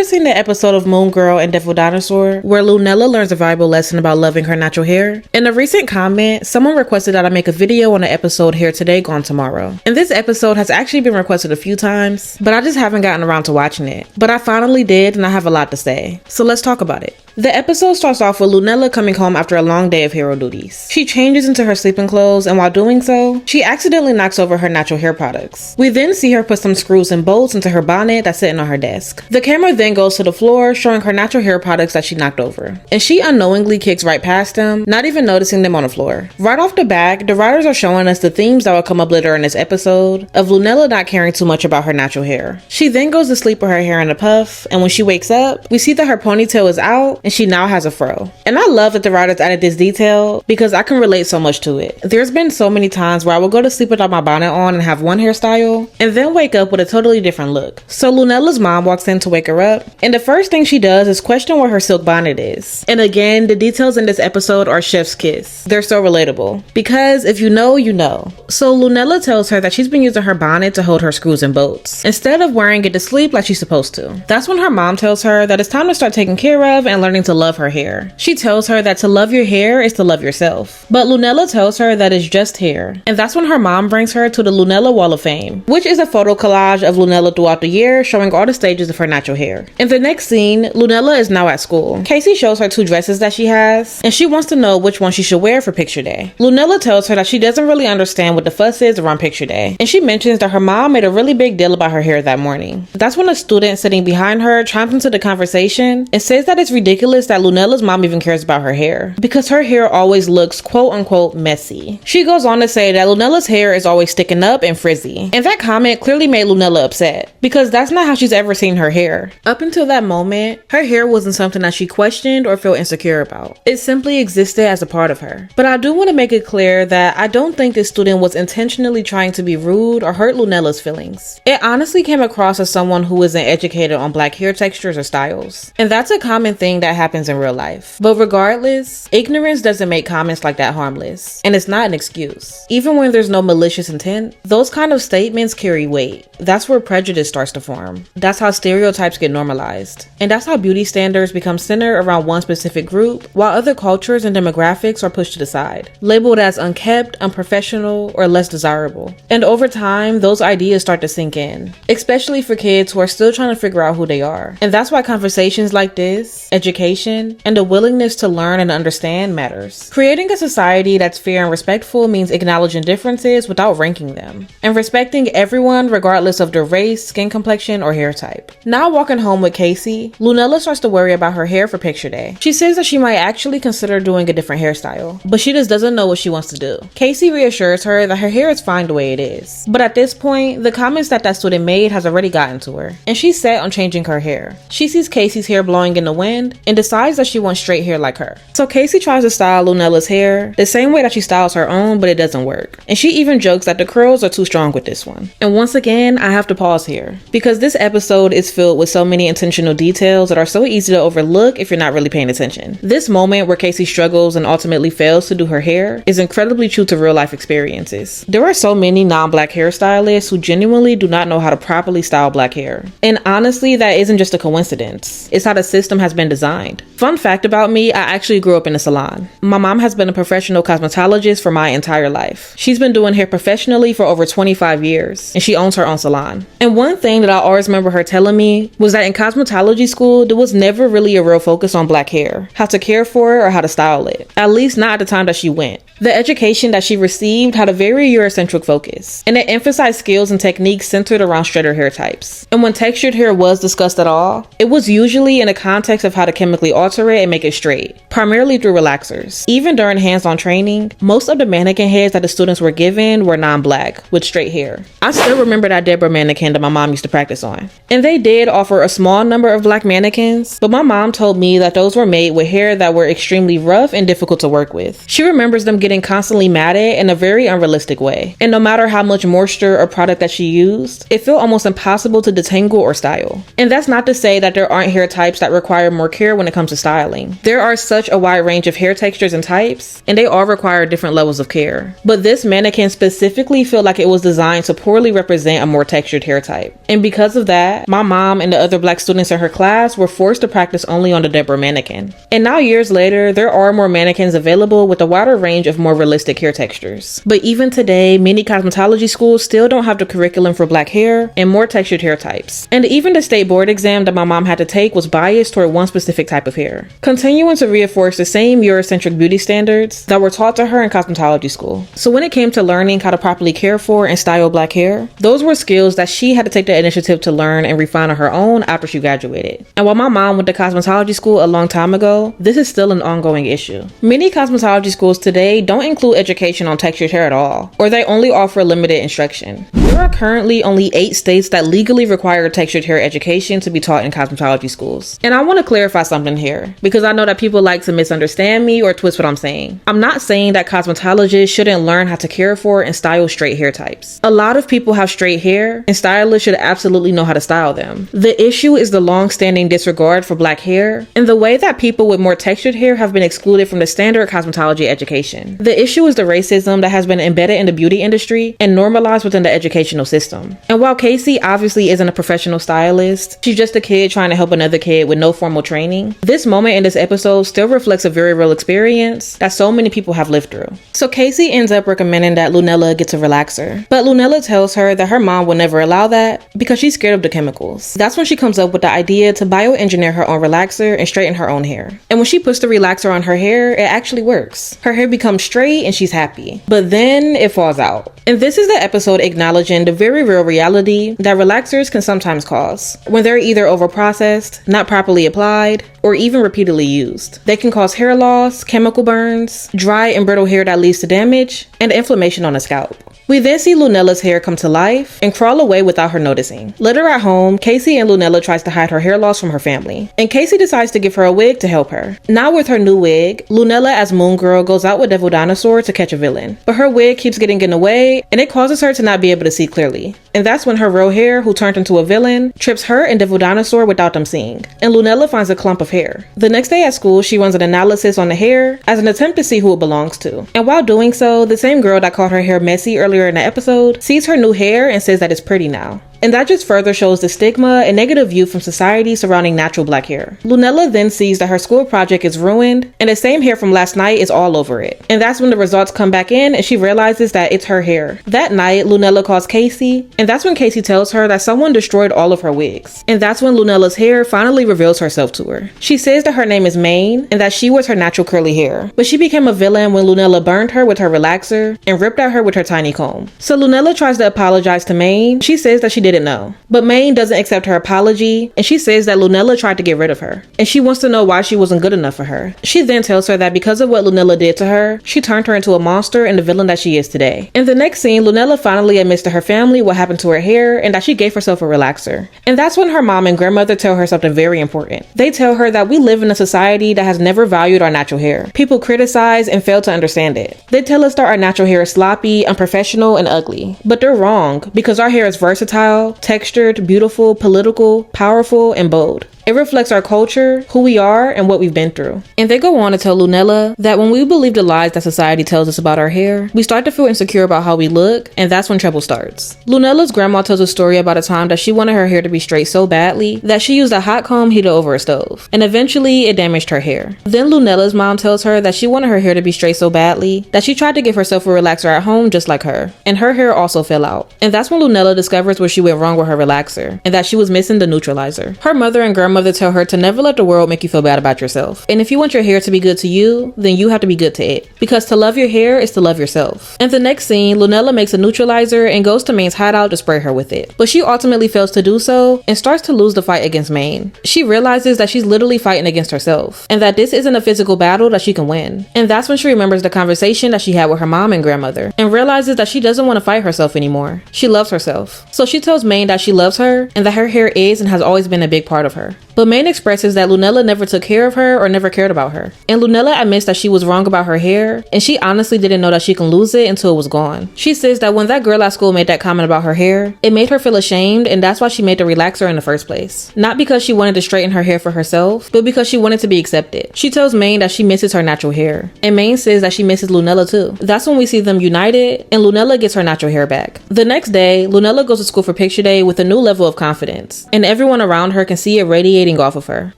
seen the episode of Moon Girl and Devil Dinosaur where Lunella learns a valuable lesson about loving her natural hair? In a recent comment, someone requested that I make a video on the episode Hair Today Gone Tomorrow. And this episode has actually been requested a few times, but I just haven't gotten around to watching it. But I finally did, and I have a lot to say. So let's talk about it. The episode starts off with Lunella coming home after a long day of hero duties. She changes into her sleeping clothes, and while doing so, she accidentally knocks over her natural hair products. We then see her put some screws and bolts into her bonnet that's sitting on her desk. The camera then goes to the floor, showing her natural hair products that she knocked over. And she unknowingly kicks right past them, not even noticing them on the floor. Right off the bat, the writers are showing us the themes that will come up later in this episode of Lunella not caring too much about her natural hair. She then goes to sleep with her hair in a puff, and when she wakes up, we see that her ponytail is out, and she now has a fro. And I love that the writers added this detail because I can relate so much to it. There's been so many times where I will go to sleep without my bonnet on and have one hairstyle, and then wake up with a totally different look. So Lunella's mom walks in to wake her up, and the first thing she does is question where her silk bonnet is. And again, the details in this episode are chef's kiss. They're so relatable. Because if you know, you know. So Lunella tells her that she's been using her bonnet to hold her screws and bolts, instead of wearing it to sleep like she's supposed to. That's when her mom tells her that it's time to start taking care of and learning to love her hair. She tells her that to love your hair is to love yourself. But Lunella tells her that it's just hair. And that's when her mom brings her to the Lunella Wall of Fame, which is a photo collage of Lunella throughout the year showing all the stages of her natural hair. In the next scene, Lunella is now at school. Casey shows her two dresses that she has, and she wants to know which one she should wear for picture day. Lunella tells her that she doesn't really understand what the fuss is around picture day, and she mentions that her mom made a really big deal about her hair that morning. That's when a student sitting behind her chimes into the conversation and says that it's ridiculous that Lunella's mom even cares about her hair, because her hair always looks quote unquote messy. She goes on to say that Lunella's hair is always sticking up and frizzy, and that comment clearly made Lunella upset, because that's not how she's ever seen her hair. Up until that moment, her hair wasn't something that she questioned or felt insecure about. It simply existed as a part of her. But I do want to make it clear that I don't think this student was intentionally trying to be rude or hurt Lunella's feelings. It honestly came across as someone who isn't educated on black hair textures or styles, and that's a common thing that happens in real life. But regardless, ignorance doesn't make comments like that harmless, and it's not an excuse. Even when there's no malicious intent, those kind of statements carry weight. That's where prejudice starts to form. That's how stereotypes get normalized. And that's how beauty standards become centered around one specific group, while other cultures and demographics are pushed to the side, labeled as unkept, unprofessional, or less desirable. And over time, those ideas start to sink in, especially for kids who are still trying to figure out who they are. And that's why conversations like this, education, and the willingness to learn and understand matters. Creating a society that's fair and respectful means acknowledging differences without ranking them, and respecting everyone regardless of their race, skin complexion, or hair type. Now walking home with Casey, Lunella starts to worry about her hair for picture day. She says that she might actually consider doing a different hairstyle, but she just doesn't know what she wants to do. Casey reassures her that her hair is fine the way it is. But at this point, the comments that student made has already gotten to her, and she's set on changing her hair. She sees Casey's hair blowing in the wind and decides that she wants straight hair like her. So Casey tries to style Lunella's hair the same way that she styles her own, but it doesn't work. And she even jokes that the curls are too strong with this one. And once again, I have to pause here, because this episode is filled with so many intentional details that are so easy to overlook if you're not really paying attention. This moment where Casey struggles and ultimately fails to do her hair is incredibly true to real life experiences. There are so many non-black hairstylists who genuinely do not know how to properly style black hair. And honestly, that isn't just a coincidence. It's how the system has been designed. Fun fact about me, I actually grew up in a salon. My mom has been a professional cosmetologist for my entire life. She's been doing hair professionally for over 25 years, and she owns her own salon. And one thing that I always remember her telling me was that in cosmetology school, there was never really a real focus on black hair, how to care for it or how to style it. At least not at the time that she went. The education that she received had a very Eurocentric focus, and it emphasized skills and techniques centered around straighter hair types. And when textured hair was discussed at all, it was usually in the context of how to chemically alter it and make it straight, primarily through relaxers. Even during hands-on training, most of the mannequin heads that the students were given were non-black, with straight hair. I still remember that Deborah mannequin that my mom used to practice on. And they did offer a small number of black mannequins, but my mom told me that those were made with hair that were extremely rough and difficult to work with. She remembers them getting constantly matted in a very unrealistic way. And no matter how much moisture or product that she used, it felt almost impossible to detangle or style. And that's not to say that there aren't hair types that require more care when it comes to styling. There are such a wide range of hair textures and types, and they all require different levels of care. But this mannequin specifically felt like it was designed to poorly represent a more textured hair type. And because of that, my mom and the other black students in her class were forced to practice only on the Deborah mannequin. And now years later, there are more mannequins available with a wider range of more realistic hair textures. But even today, many cosmetology schools still don't have the curriculum for black hair and more textured hair types. And even the state board exam that my mom had to take was biased toward one specific type of hair, continuing to reinforce the same Eurocentric beauty standards that were taught to her in cosmetology school. So when it came to learning how to properly care for and style black hair, those were skills that she had to take the initiative to learn and refine on her own after she graduated. And while my mom went to cosmetology school a long time ago, this is still an ongoing issue. Many cosmetology schools today don't include education on textured hair at all, or they only offer limited instruction. There are currently only 8 states that legally require textured hair education to be taught in cosmetology schools. And I want to clarify something here, because I know that people like to misunderstand me or twist what I'm saying. I'm not saying that cosmetologists shouldn't learn how to care for and style straight hair types. A lot of people have straight hair, and stylists should absolutely know how to style them. The issue is the long-standing disregard for black hair, and the way that people with more textured hair have been excluded from the standard cosmetology education. The issue is the racism that has been embedded in the beauty industry and normalized within the educational system. And while Casey obviously isn't a professional stylist, she's just a kid trying to help another kid with no formal training, this moment in this episode still reflects a very real experience that so many people have lived through. So Casey ends up recommending that Lunella gets a relaxer, but Lunella tells her that her mom will never allow that because she's scared of the chemicals. That's when she comes up with the idea to bioengineer her own relaxer and straighten her own hair. And when she puts the relaxer on her hair, it actually works. Her hair becomes straight and she's happy. But then it falls out. And this is the episode acknowledging the very real reality that relaxers can sometimes cause when they're either overprocessed, not properly applied, or even repeatedly used. They can cause hair loss, chemical burns, dry and brittle hair that leads to damage, and inflammation on the scalp. We then see Lunella's hair come to life and crawl away without her noticing. Later at home, Casey and Lunella tries to hide her hair loss from her family, and Casey decides to give her a wig to help her. Now with her new wig, Lunella as Moon Girl goes out with Devil Dinosaur to catch a villain, but her wig keeps getting in the way, and it causes her to not be able to see clearly. And that's when her real hair, who turned into a villain, trips her and Devil Dinosaur without them seeing, and Lunella finds a clump of hair. The next day at school, she runs an analysis on the hair as an attempt to see who it belongs to. And while doing so, the same girl that called her hair messy earlier in the episode sees her new hair and says that it's pretty now. And that just further shows the stigma and negative view from society surrounding natural black hair. Lunella then sees that her school project is ruined, and the same hair from last night is all over it. And that's when the results come back in and she realizes that it's her hair. That night, Lunella calls Casey, and that's when Casey tells her that someone destroyed all of her wigs. And that's when Lunella's hair finally reveals herself to her. She says that her name is Maine, and that she was her natural curly hair. But she became a villain when Lunella burned her with her relaxer and ripped at her with her tiny comb. So Lunella tries to apologize to Maine. She says that she didn't know. But Maine doesn't accept her apology, and she says that Lunella tried to get rid of her, and she wants to know why she wasn't good enough for her. She then tells her that because of what Lunella did to her, she turned her into a monster and the villain that she is today. In the next scene, Lunella finally admits to her family what happened to her hair and that she gave herself a relaxer. And that's when her mom and grandmother tell her something very important. They tell her that we live in a society that has never valued our natural hair. People criticize and fail to understand it. They tell us that our natural hair is sloppy, unprofessional, and ugly. But they're wrong, because our hair is versatile, textured, beautiful, political, powerful, and bold. It reflects our culture, who we are, and what we've been through. And they go on to tell Lunella that when we believe the lies that society tells us about our hair, we start to feel insecure about how we look, and that's when trouble starts. Lunella's grandma tells a story about a time that she wanted her hair to be straight so badly that she used a hot comb heated over a stove, and eventually it damaged her hair. Then Lunella's mom tells her that she wanted her hair to be straight so badly that she tried to give herself a relaxer at home just like her, and her hair also fell out. And that's when Lunella discovers where she went wrong with her relaxer, and that she was missing the neutralizer. Her mother and grandmother tell her to never let the world make you feel bad about yourself. And if you want your hair to be good to you, then you have to be good to it. Because to love your hair is to love yourself. In the next scene, Lunella makes a neutralizer and goes to Maine's hideout to spray her with it. But she ultimately fails to do so and starts to lose the fight against Maine. She realizes that she's literally fighting against herself, and that this isn't a physical battle that she can win. And that's when she remembers the conversation that she had with her mom and grandmother, and realizes that she doesn't want to fight herself anymore. She loves herself. So she tells Maine that she loves her, and that her hair is and has always been a big part of her. But Maine expresses that Lunella never took care of her or never cared about her. And Lunella admits that she was wrong about her hair, and she honestly didn't know that she can lose it until it was gone. She says that when that girl at school made that comment about her hair, it made her feel ashamed, and that's why she made the relaxer in the first place. Not because she wanted to straighten her hair for herself, but because she wanted to be accepted. She tells Maine that she misses her natural hair, and Maine says that she misses Lunella too. That's when we see them united, and Lunella gets her natural hair back. The next day, Lunella goes to school for picture day with a new level of confidence, and everyone around her can see it radiating off of her.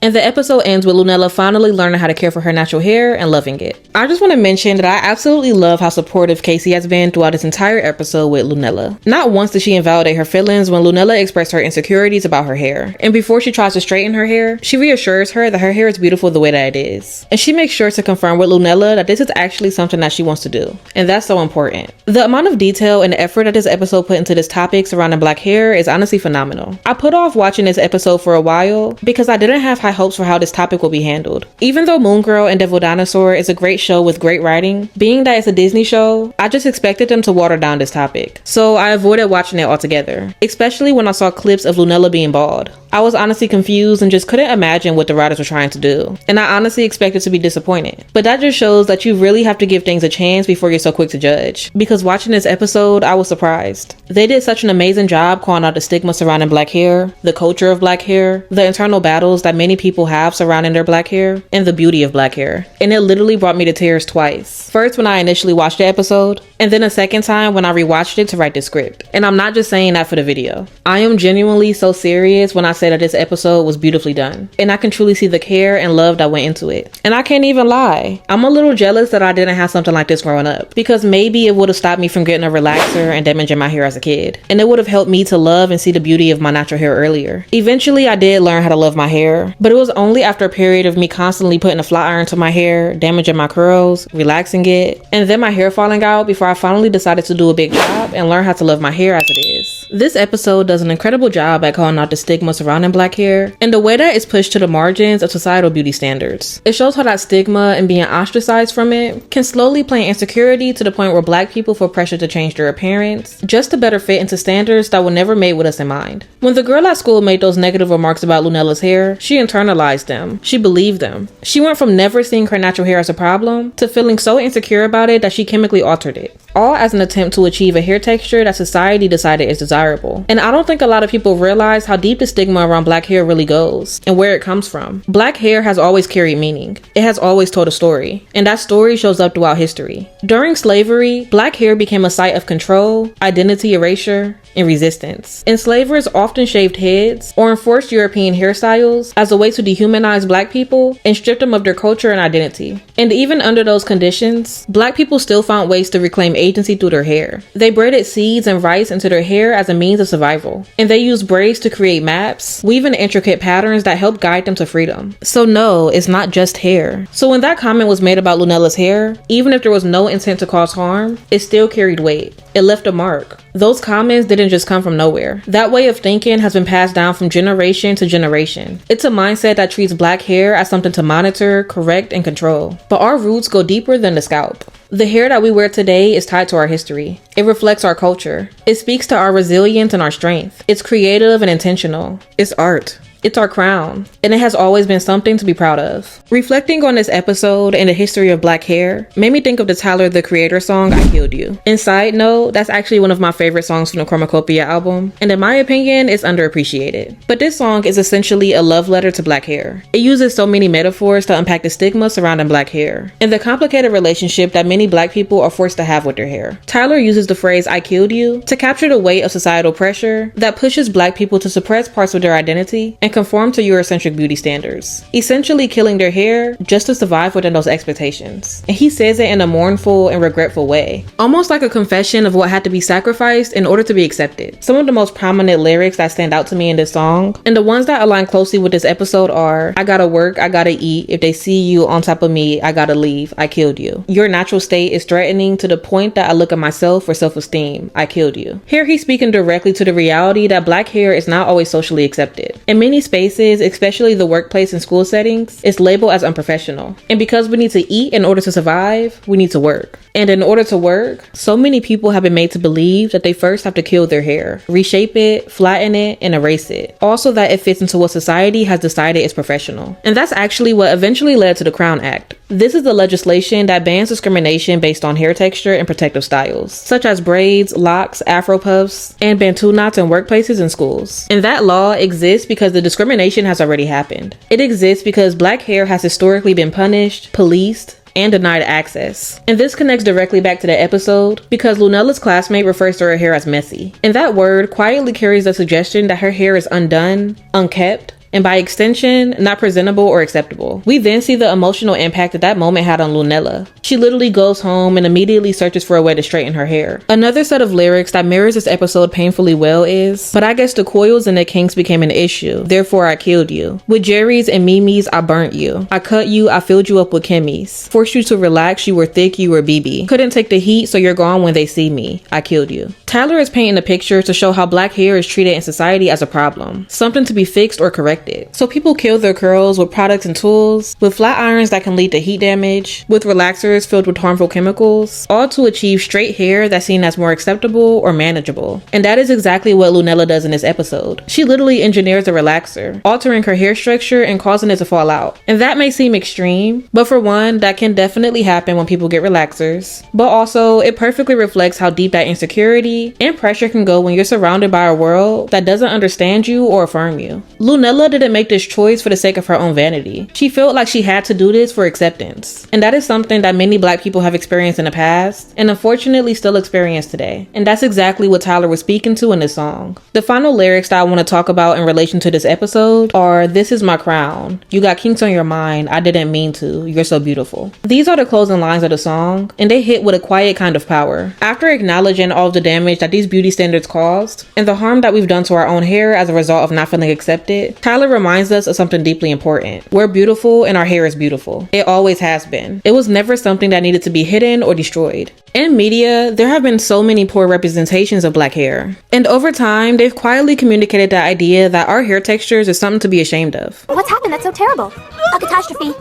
And the episode ends with Lunella finally learning how to care for her natural hair and loving it. I just want to mention that I absolutely love how supportive Casey has been throughout this entire episode with Lunella. Not once did she invalidate her feelings when Lunella expressed her insecurities about her hair, and before she tries to straighten her hair, she reassures her that her hair is beautiful the way that it is. And she makes sure to confirm with Lunella that this is actually something that she wants to do, and that's so important. The amount of detail and effort that this episode put into this topic surrounding black hair is honestly phenomenal. I put off watching this episode for a while because I didn't have high hopes for how this topic will be handled. Even though Moon Girl and Devil Dinosaur is a great show with great writing, being that it's a Disney show, I just expected them to water down this topic. So I avoided watching it altogether, especially when I saw clips of Lunella being bald. I was honestly confused and just couldn't imagine what the writers were trying to do. And I honestly expected to be disappointed. But that just shows that you really have to give things a chance before you're so quick to judge. Because watching this episode, I was surprised. They did such an amazing job calling out the stigma surrounding black hair, the culture of black hair, the internal battles that many people have surrounding their black hair, and the beauty of black hair. And it literally brought me to tears twice. First when I initially watched the episode, and then a second time when I rewatched it to write the script. And I'm not just saying that for the video. I am genuinely so serious when I say that this episode was beautifully done. And I can truly see the care and love that went into it. And I can't even lie, I'm a little jealous that I didn't have something like this growing up. Because maybe it would have stopped me from getting a relaxer and damaging my hair as a kid. And it would have helped me to love and see the beauty of my natural hair earlier. Eventually I did learn how to love my hair, but it was only after a period of me constantly putting a flat iron to my hair, damaging my curls, relaxing it, and then my hair falling out before I finally decided to do a big job and learn how to love my hair as it is. This episode does an incredible job at calling out the stigma surrounding black hair and the way that it's pushed to the margins of societal beauty standards. It shows how that stigma and being ostracized from it can slowly plant insecurity to the point where black people feel pressure to change their appearance just to better fit into standards that were never made with us in mind. When the girl at school made those negative remarks about Lunella's hair, she internalized them. She believed them. She went from never seeing her natural hair as a problem to feeling so insecure about it that she chemically altered it. All as an attempt to achieve a hair texture that society decided is desirable. And I don't think a lot of people realize how deep the stigma around black hair really goes and where it comes from. Black hair has always carried meaning. It has always told a story. And that story shows up throughout history. During slavery, black hair became a site of control, identity erasure, and resistance. Enslavers often shaved heads or enforced European hairstyles as a way to dehumanize black people and strip them of their culture and identity. And even under those conditions, black people still found ways to reclaim agency through their hair. They braided seeds and rice into their hair as a means of survival. And they used braids to create maps, weaving intricate patterns that helped guide them to freedom. So no, it's not just hair. So when that comment was made about Lunella's hair, even if there was no intent to cause harm, it still carried weight. It left a mark. Those comments didn't just come from nowhere. That way of thinking has been passed down from generation to generation. It's a mindset that treats black hair as something to monitor, correct, and control. But our roots go deeper than the scalp. The hair that we wear today is tied to our history. It reflects our culture. It speaks to our resilience and our strength. It's creative and intentional. It's art. It's our crown, and it has always been something to be proud of. Reflecting on this episode and the history of black hair made me think of the Tyler, the Creator song, I Killed You. And side note, that's actually one of my favorite songs from the Chromacopia album, and in my opinion, it's underappreciated. But this song is essentially a love letter to black hair. It uses so many metaphors to unpack the stigma surrounding black hair, and the complicated relationship that many black people are forced to have with their hair. Tyler uses the phrase, I killed you, to capture the weight of societal pressure that pushes black people to suppress parts of their identity and conform to Eurocentric beauty standards, essentially killing their hair just to survive within those expectations. And he says it in a mournful and regretful way, almost like a confession of what had to be sacrificed in order to be accepted. Some of the most prominent lyrics that stand out to me in this song, and the ones that align closely with this episode are, I gotta work, I gotta eat, if they see you on top of me, I gotta leave, I killed you. Your natural state is threatening to the point that I look at myself for self-esteem, I killed you. Here he's speaking directly to the reality that black hair is not always socially accepted. And many many spaces, especially the workplace and school settings, it's labeled as unprofessional. And because we need to eat in order to survive, we need to work. And in order to work, so many people have been made to believe that they first have to kill their hair, reshape it, flatten it, and erase it. Also that it fits into what society has decided is professional. And that's actually what eventually led to the Crown Act. This is the legislation that bans discrimination based on hair texture and protective styles, such as braids, locks, afro puffs, and bantu knots in workplaces and schools. And that law exists because the discrimination has already happened. It exists because black hair has historically been punished, policed, and denied access. And this connects directly back to the episode because Lunella's classmate refers to her hair as messy. And that word quietly carries the suggestion that her hair is undone, unkept, and by extension, not presentable or acceptable. We then see the emotional impact that moment had on Lunella. She literally goes home and immediately searches for a way to straighten her hair. Another set of lyrics that mirrors this episode painfully well is, "But I guess the coils and the kinks became an issue, therefore I killed you. With Jerry's and Mimi's, I burnt you. I cut you, I filled you up with Kimmy's. Forced you to relax, you were thick, you were BB. Couldn't take the heat, so you're gone when they see me. I killed you." Tyler is painting a picture to show how black hair is treated in society as a problem, something to be fixed or corrected. So people kill their curls with products and tools, with flat irons that can lead to heat damage, with relaxers filled with harmful chemicals, all to achieve straight hair that's seen as more acceptable or manageable. And that is exactly what Lunella does in this episode. She literally engineers a relaxer, altering her hair structure and causing it to fall out. And that may seem extreme, but for one, that can definitely happen when people get relaxers. But also, it perfectly reflects how deep that insecurity and pressure can go when you're surrounded by a world that doesn't understand you or affirm you. Lunella didn't make this choice for the sake of her own vanity. She felt like she had to do this for acceptance. And that is something that many black people have experienced in the past, and unfortunately still experience today. And that's exactly what Tyler was speaking to in this song. The final lyrics that I want to talk about in relation to this episode are, "This is my crown. You got kinks on your mind. I didn't mean to. You're so beautiful." These are the closing lines of the song, and they hit with a quiet kind of power. After acknowledging all of the damage that these beauty standards caused, and the harm that we've done to our own hair as a result of not feeling accepted, Tyler reminds us of something deeply important. We're beautiful and our hair is beautiful. It always has been. It was never something that needed to be hidden or destroyed. In media, there have been so many poor representations of black hair. And over time, they've quietly communicated the idea that our hair textures is something to be ashamed of. What's happened? That's so terrible. A catastrophe.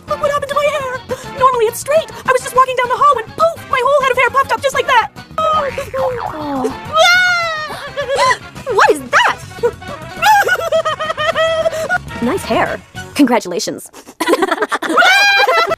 Look what happened to my hair. Normally it's straight. I was just walking down the hall when poof, my whole head of hair puffed up just like that. Oh. What is that? Nice hair. Congratulations.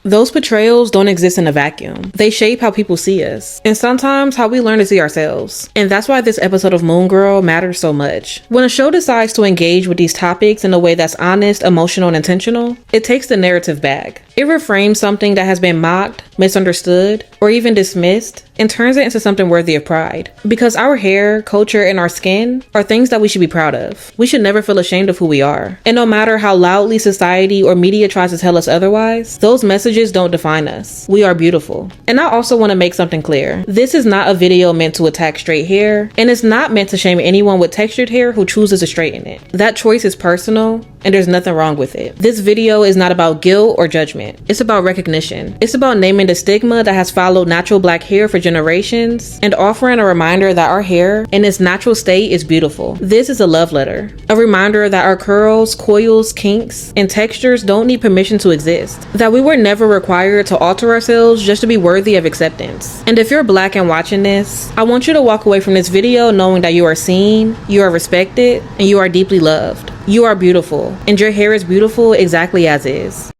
Those portrayals don't exist in a vacuum. They shape how people see us, and sometimes how we learn to see ourselves. And that's why this episode of Moon Girl matters so much. When a show decides to engage with these topics in a way that's honest, emotional, and intentional, it takes the narrative back. It reframes something that has been mocked, misunderstood, or even dismissed, and turns it into something worthy of pride. Because our hair, culture, and our skin are things that we should be proud of. We should never feel ashamed of who we are. And no matter how loudly society or media tries to tell us otherwise, those messages don't define us. We are beautiful. And I also want to make something clear. This is not a video meant to attack straight hair, and it's not meant to shame anyone with textured hair who chooses to straighten it. That choice is personal, and there's nothing wrong with it. This video is not about guilt or judgment. It's about recognition. It's about naming the stigma that has followed natural black hair for generations and offering a reminder that our hair in its natural state is beautiful. This is a love letter. A reminder that our curls, coils, kinks, and textures don't need permission to exist. That we were never required to alter ourselves just to be worthy of acceptance. And if you're black and watching this, I want you to walk away from this video knowing that you are seen, you are respected, and you are deeply loved. You are beautiful, and your hair is beautiful exactly as is.